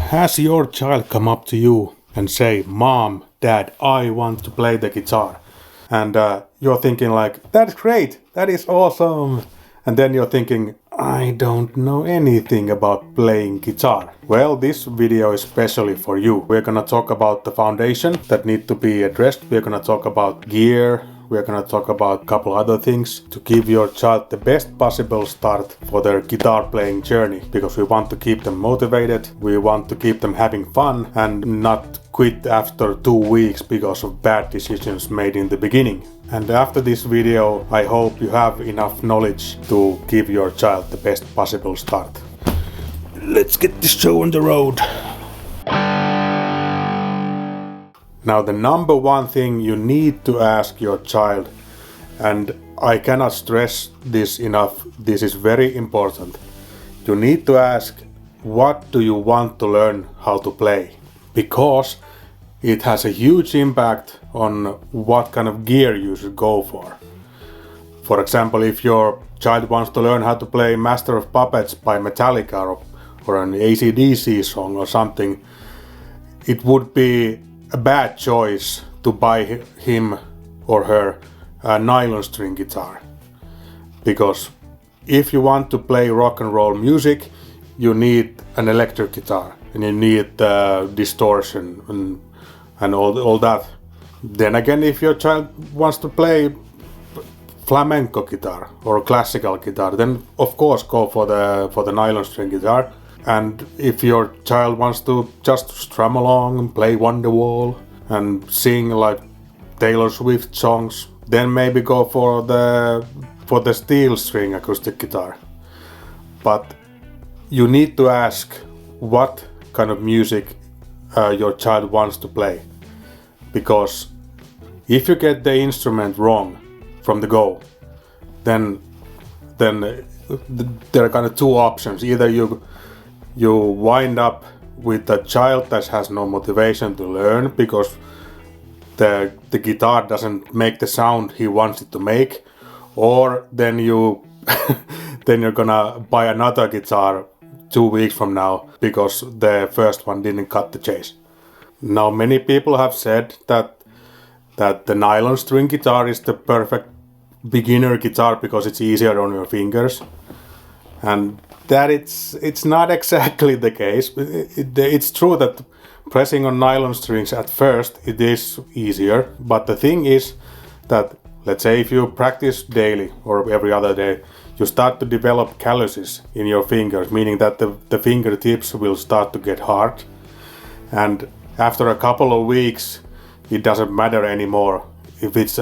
Has your child come up to you and say, "Mom, Dad, I want to play the guitar"? And you're thinking like, "That's great, that is awesome." And then you're thinking, "I don't know anything about playing guitar." Well, this video is especially for you. We're gonna talk about the foundation that need to be addressed. We're gonna talk about gear. We're gonna talk about a couple other things to give your child the best possible start for their guitar playing journey, because we want to keep them motivated, we want to keep them having fun and not quit after 2 weeks because of bad decisions made in the beginning. And after this video, I hope you have enough knowledge to give your child the best possible start. Let's get this show on the road. Now, the number one thing you need to ask your child, and I cannot stress this enough, this is very important. You need to ask, what do you want to learn how to play? Because it has a huge impact on what kind of gear you should go for. For example, if your child wants to learn how to play Master of Puppets by Metallica or an AC/DC song or something, it would be a bad choice to buy him or her a nylon string guitar. Because if you want to play rock and roll music, you need an electric guitar and you need distortion and all that. Then again, if your child wants to play flamenco guitar or classical guitar, then of course go for the nylon string guitar. And if your child wants to just strum along and play Wonderwall and sing like Taylor Swift songs, then maybe go for the steel string acoustic guitar. But you need to ask what kind of music your child wants to play. Because if you get the instrument wrong from the go, then there are kind of two options. Either you wind up with a child that has no motivation to learn because the guitar doesn't make the sound he wants it to make, or then you're gonna buy another guitar 2 weeks from now because the first one didn't cut the chase. Now, many people have said that the nylon string guitar is the perfect beginner guitar because it's easier on your fingers, and that it's not exactly the case. It's true that pressing on nylon strings at first it is easier, but the thing is that, let's say if you practice daily or every other day, you start to develop calluses in your fingers, meaning that the fingertips will start to get hard, and after a couple of weeks it doesn't matter anymore if it's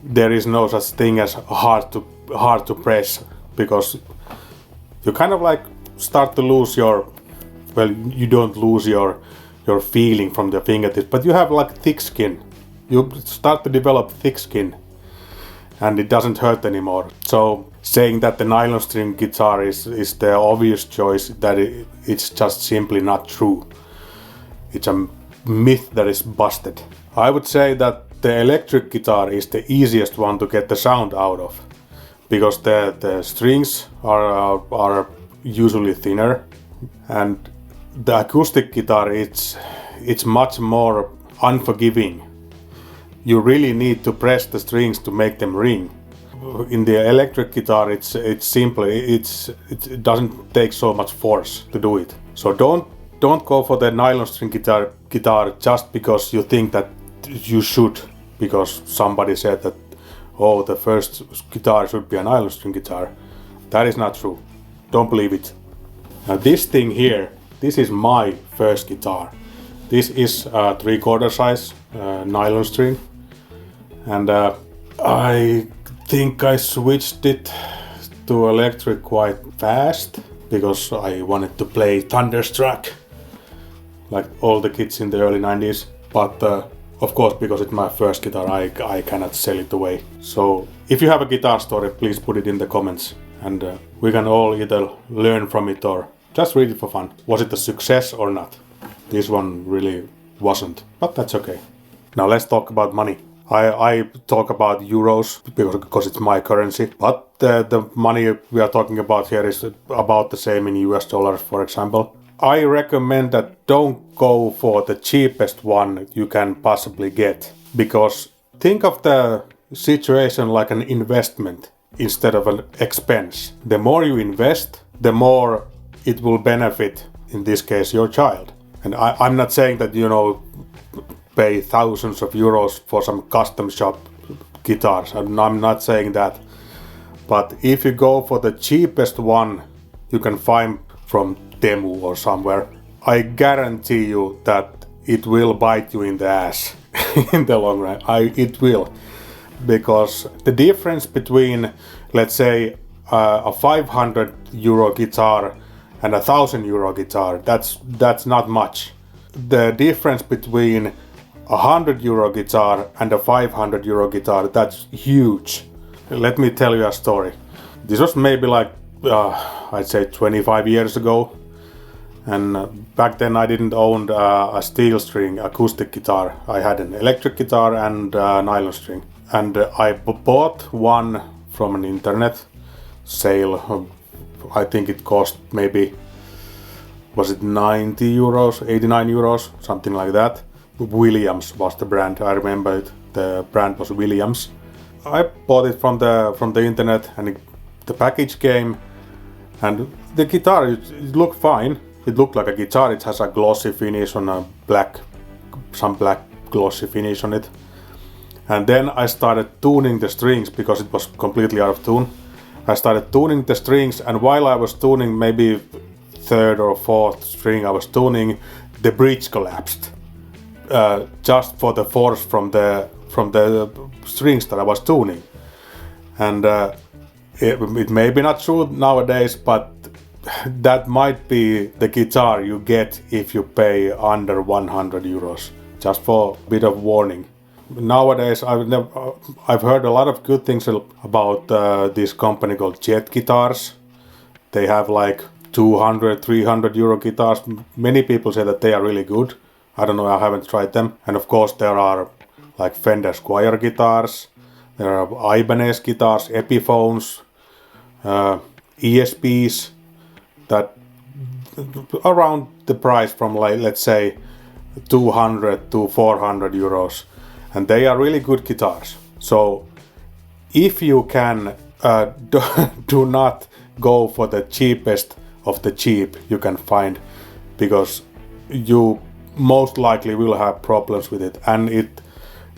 there is no such thing as hard to press, because you kind of like start to lose you don't lose your feeling from the fingertips, but you have like thick skin. You start to develop thick skin and it doesn't hurt anymore. So saying that the nylon string guitar is the obvious choice, that it's just simply not true. It's a myth that is busted. I would say that the electric guitar is the easiest one to get the sound out of, because the strings are usually thinner, and the acoustic guitar it's much more unforgiving. You really need to press the strings to make them ring. In the electric guitar it's simple. It doesn't take so much force to do it. So don't go for the nylon string guitar just because you think that you should, because somebody said that, oh, the first guitar should be a nylon string guitar. That is not true. Don't believe it. Now this thing here, this is my first guitar. This is a 3/4 size nylon string, and I think I switched it to electric quite fast because I wanted to play Thunderstruck like all the kids in the early 90s. But of course, because it's my first guitar, I cannot sell it away. So if you have a guitar story, please put it in the comments, and we can all either learn from it or just read it for fun. Was it a success or not? This one really wasn't, but that's okay. Now let's talk about money. I talk about euros because it's my currency, but the money we are talking about here is about the same in US dollars, for example. I recommend that don't go for the cheapest one you can possibly get, because think of the situation like an investment instead of an expense. The more you invest, the more it will benefit, in this case, your child. And I'm not saying that, pay thousands of euros for some custom shop guitars. I'm not saying that. But if you go for the cheapest one you can find from Temu or somewhere, I guarantee you that it will bite you in the ass in the long run. It will. Because the difference between, let's say, a 500 euro guitar and a 1,000 euro guitar, that's not much. The difference between a 100 euro guitar and a 500 euro guitar, that's huge. Let me tell you a story. This was maybe like, I'd say 25 years ago. And back then I didn't own a steel string acoustic guitar. I had an electric guitar and a nylon string. And I bought one from an internet sale. I think it cost maybe, was it 90 euros, 89 euros, something like that. Williams was the brand, I remember it. The brand was Williams. I bought it from the internet, and the package came, and the guitar, it looked fine. It looked like a guitar. It has a glossy finish on some black glossy finish on it. And then I started tuning the strings because it was completely out of tune. I started tuning the strings, and while I was tuning, maybe third or fourth string I was tuning, the bridge collapsed. Just for the force from the strings that I was tuning. And it may be not true nowadays, but that might be the guitar you get if you pay under 100 euros. Just for a bit of warning. Nowadays, I've heard a lot of good things about this company called Jet Guitars. They have like 200, 300 euro guitars. Many people say that they are really good. I don't know, I haven't tried them. And of course there are like Fender Squier guitars. There are Ibanez guitars, Epiphones, ESPs that around the price from, like, let's say 200 to 400 euros. And they are really good guitars. So if you can, do not go for the cheapest of the cheap you can find, because you most likely will have problems with it, and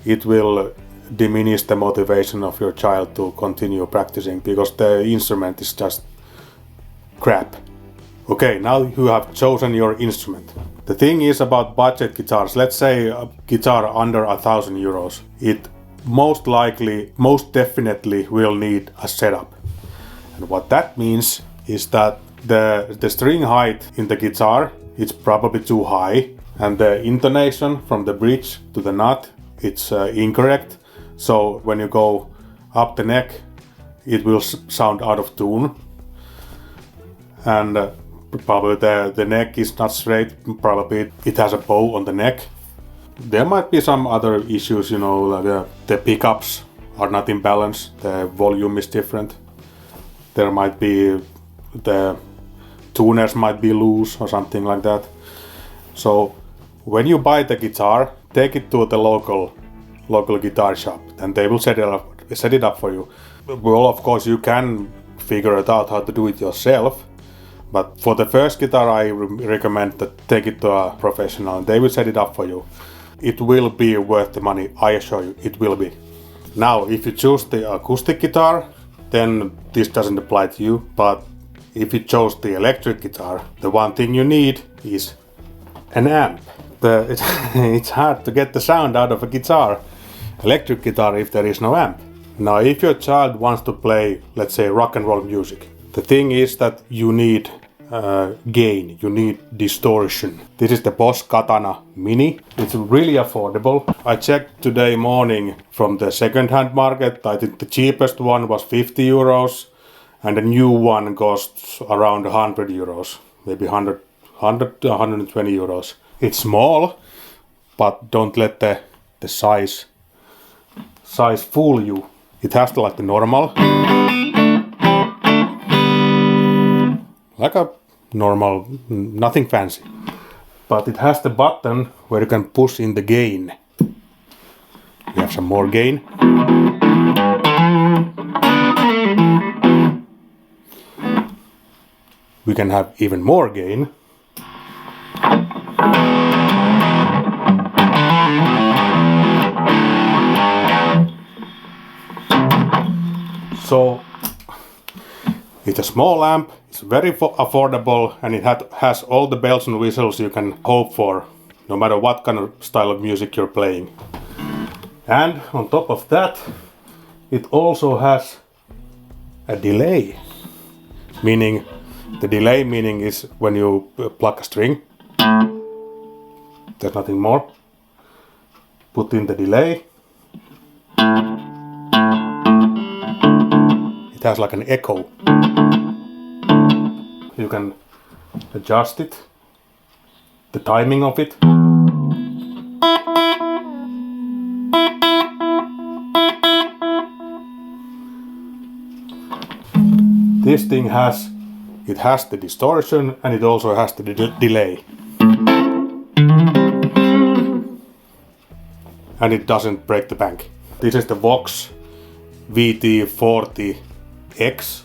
it will diminish the motivation of your child to continue practicing, because the instrument is just crap. Okay, now you have chosen your instrument. The thing is about budget guitars, let's say a guitar under 1,000 euros, it most definitely will need a setup. And what that means is that the string height in the guitar, it's probably too high, and the intonation from the bridge to the nut, it's incorrect. So when you go up the neck, it will sound out of tune. And probably the neck is not straight, probably it has a bow on the neck. There might be some other issues, like the pickups are not in balance, the volume is different. There might be, the tuners might be loose or something like that. So when you buy the guitar, take it to the local guitar shop, and they will set it up for you. Well, of course, you can figure it out how to do it yourself. But for the first guitar, I recommend that take it to a professional, and they will set it up for you. It will be worth the money, I assure you, it will be. Now, if you choose the acoustic guitar, then this doesn't apply to you. But if you chose the electric guitar, the one thing you need is an amp. It's hard to get the sound out of a guitar, electric guitar, if there is no amp. Now, if your child wants to play, let's say, rock and roll music, the thing is that you need gain, you need distortion. This is the Boss Katana Mini. It's really affordable. I checked today morning from the second-hand market. I think the cheapest one was 50 euros, and the new one costs around 100 euros, maybe 100 to 120 euros. It's small, but don't let the size fool you. It has the normal, like a normal, nothing fancy. But it has the button where you can push in the gain. We have some more gain. We can have even more gain. So it's a small amp, it's very affordable, and it has all the bells and whistles you can hope for, no matter what kind of style of music you're playing. And on top of that, it also has a delay. Meaning, the delay meaning is when you pluck a string. There's nothing more. Put in the delay. It has like an echo. You can adjust it, the timing of it. This thing has the distortion, and it also has the delay. And it doesn't break the bank. This is the Vox VT40X.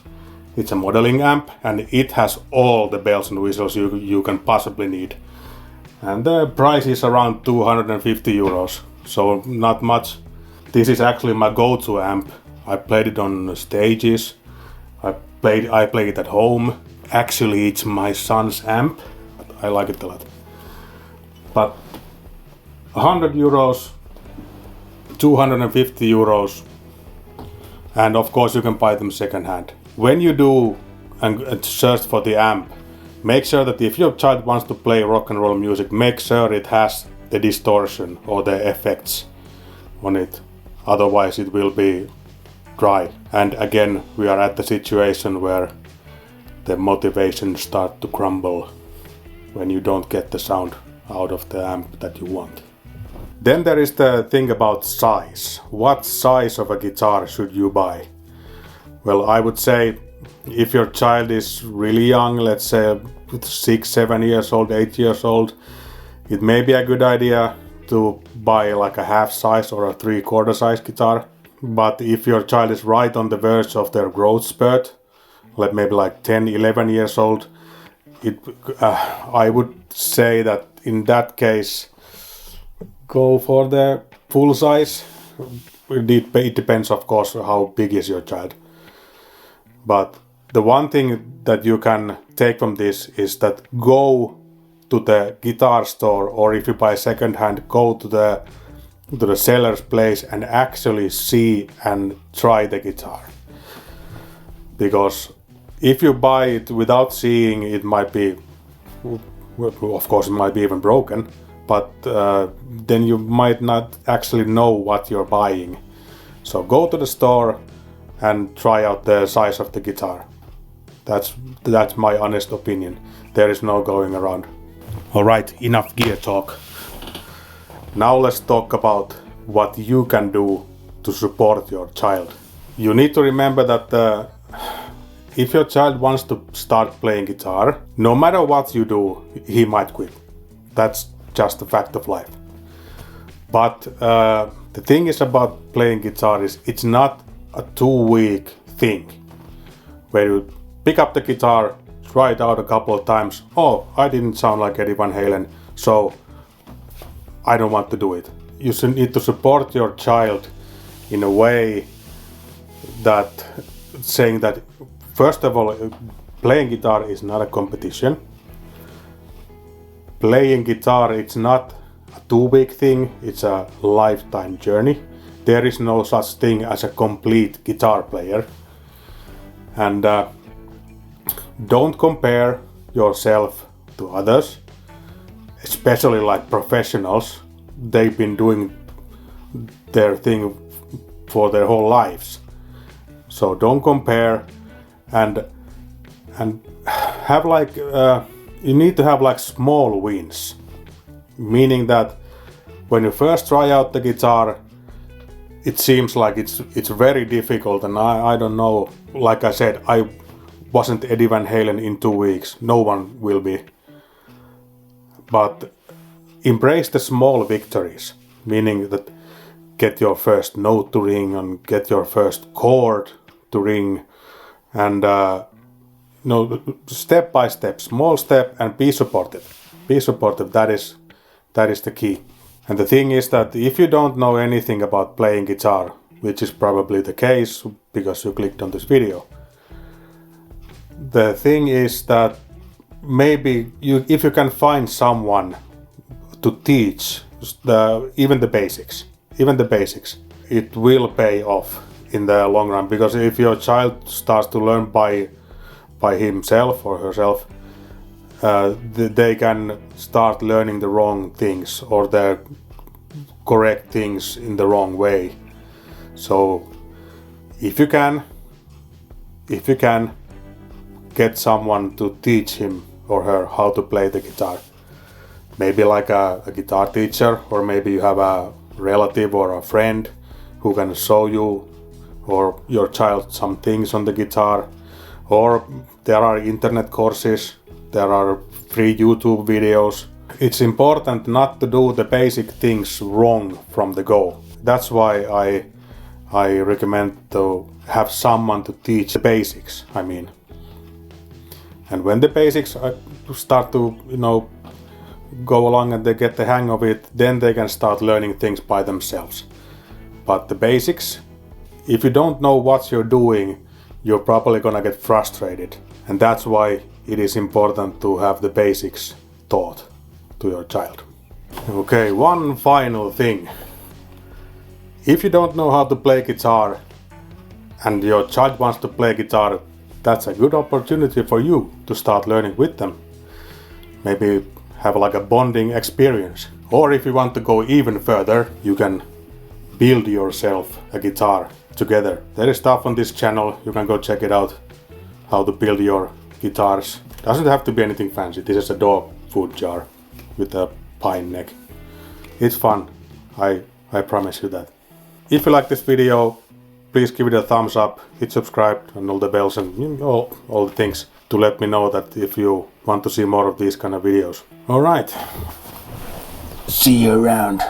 It's a modeling amp, and it has all the bells and whistles you can possibly need. And the price is around 250 euros, so not much. This is actually my go-to amp. I played it on stages. I play it at home. Actually, it's my son's amp, but I like it a lot. But 100 euros, 250 euros, and of course you can buy them second-hand. When you do and search for the amp, make sure that if your child wants to play rock and roll music, make sure it has the distortion or the effects on it. Otherwise it will be dry. And again, we are at the situation where the motivation starts to crumble when you don't get the sound out of the amp that you want. Then there is the thing about size. What size of a guitar should you buy? Well, I would say if your child is really young, let's say 6, 7 years old, 8 years old, it may be a good idea to buy like a half size or a 3/4 size guitar. But if your child is right on the verge of their growth spurt, like maybe like 10, 11 years old, I would say that in that case, go for the full size. It depends, of course, how big is your child. But the one thing that you can take from this is that go to the guitar store, or if you buy second hand, go to the seller's place and actually see and try the guitar. Because if you buy it without seeing, it might be, of course it might be even broken, but then you might not actually know what you're buying. So go to the store and try out the size of the guitar. That's my honest opinion. There is no going around. Alright, enough gear talk. Now let's talk about what you can do to support your child. You need to remember that if your child wants to start playing guitar, no matter what you do, he might quit. That's just a fact of life. But the thing is about playing guitar is it's not a 2-week thing where you pick up the guitar, try it out a couple of times. Oh, I didn't sound like Eddie Van Halen, so I don't want to do it. You need to support your child in a way that saying that, first of all, playing guitar is not a competition. Playing guitar, it's not a 2-week thing, it's a lifetime journey. There is no such thing as a complete guitar player. And don't compare yourself to others, especially like professionals. They've been doing their thing for their whole lives. So don't compare, and have like you need to have like small wins, meaning that when you first try out the guitar, it seems like it's very difficult, and I don't know. Like I said, I wasn't Eddie Van Halen in 2 weeks. No one will be. But embrace the small victories, meaning that get your first note to ring and get your first chord to ring, and step by step, small step, and be supportive. Be supportive. That is the key. And the thing is that if you don't know anything about playing guitar, which is probably the case because you clicked on this video, the thing is that maybe if you can find someone to teach even the basics, it will pay off in the long run. Because if your child starts to learn by himself or herself, they can start learning the wrong things or the correct things in the wrong way. So if you can get someone to teach him or her how to play the guitar, maybe like a guitar teacher, or maybe you have a relative or a friend who can show you or your child some things on the guitar, or there are internet courses, there are free YouTube videos. It's important not to do the basic things wrong from the go. That's why I recommend to have someone to teach the basics, I mean. And when the basics start to, go along and they get the hang of it, then they can start learning things by themselves. But the basics, if you don't know what you're doing, you're probably gonna get frustrated. And that's why it is important to have the basics taught to your child. Okay, one final thing. If you don't know how to play guitar and your child wants to play guitar, that's a good opportunity for you to start learning with them. Maybe have like a bonding experience. Or if you want to go even further, you can build yourself a guitar together. There is stuff on this channel, you can go check it out, how to build your guitars. Doesn't have to be anything fancy. This is a dog food jar with a pine neck. It's fun, I promise you that. If you like this video, please give it a thumbs up, hit subscribe and all the bells and all the things to let me know that if you want to see more of these kind of videos. Alright. See you around.